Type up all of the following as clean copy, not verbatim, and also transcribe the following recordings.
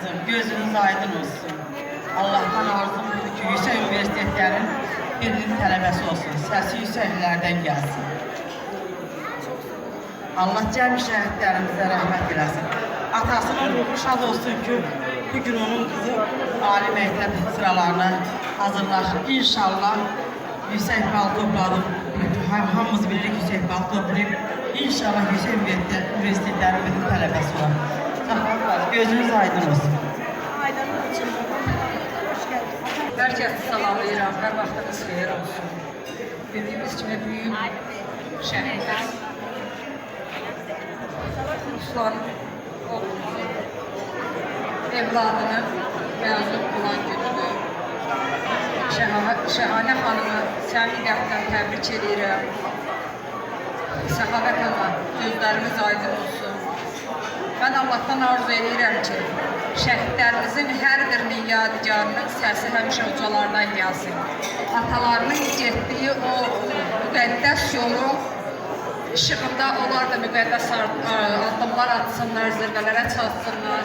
olsun, gözünüz aydın olsun. Allah'tan arzum budur ki yüksək universitetlərin birinin tələbəsi olsun, səsi yüksəklərdən gəlsin. Allah cəmi şəhidlərimizə rəhmət eləsin. Atasının ruhu şad olsun ki, bugün onun kızı ali məktəb sıralarına hazırlaşır. İnşallah yüksək bal topladım, hamımız bilirik yüksək bal toplayıb, İnşallah yüksək universitetlərin birinin tələbəsi olur. Gözünüz aydın olsun. Aydın olsun. Hoş geldin. Herkese salamlayıram, hər vaxtınız xeyir olsun. Dediyimiz kimi büyük şəhidlər Ruslan oğlumuzu, evladını məzun olan gündür. Şəhanə xanımı səmimi qəlbdən təbrik edirəm. Səxavət ana, gözlərimiz aydın olsun. Mən Allah'tan arzu edirəm ki, şəhidlərimizin hər birinin yadigarının səsi həmişə ucalardan gəlsin. Atalarının getdiyi o müqəddəs yolu işığında onlar da müqəddəs addımlar atsınlar, zirvələrə çatsınlar.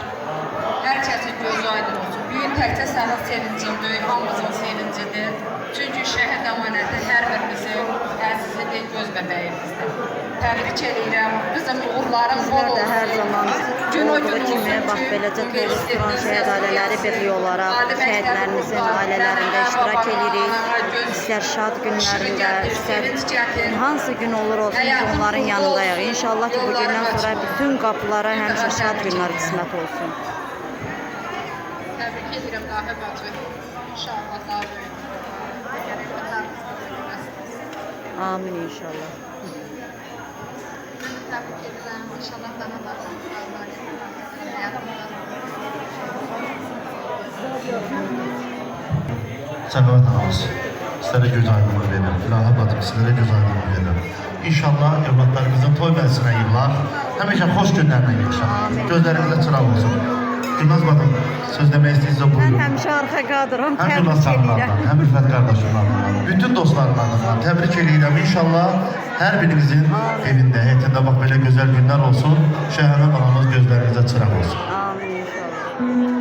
Hər kəsin gözü aydın olsun. Büyük təkcə sənin sevincimdir, hamımızın sevincidir. Çünki şəhid əmanəti hər birimizin əzizidir, göz bəbəyimizdir. Təbrik edirəm. Bizim uğurlarımız bol olsun. Hər zaman olduğu kimi bax beləcə Restoran Şəhid Ailələri Birliyi olaraq şəhidlərimizin ailələrində iştirak edirik. İstər şad günlərində, istər hansı gün olur olsun ki, onların yanındayıq. İnşallah ki, bu gündən sonra bütün qapılara həmişə şad günlər qismət olsun. Təbrik edirəm Dahi bacı. İnşallah daha böyük. Amin inşallah. Təbrik edirəm. İnşallah daha da Səxavət anamız sizlərə göz aydınlığı verir. İlahi bacım sizlərə göz aydınlığı verir. İnşallah evlatlarımızın toy məclisinə yığılar. Həmişə xoş günlərlə yığışar. Gözlərinizə çıraq olsun. Gülnaz bacım söz demək istəyirsə buyurun. Mən həmişə arxa qadram. Həm Gülnaz xanımlardan, həm Ülfət qardaşlarından, bütün dostlarım adından təbrik edirəm. İnşallah hər birinizin evində, həyətində bax belə gözəl günlər olsun. Şəhərə anamız gözlərinizə çıraq olsun. Amin inşallah.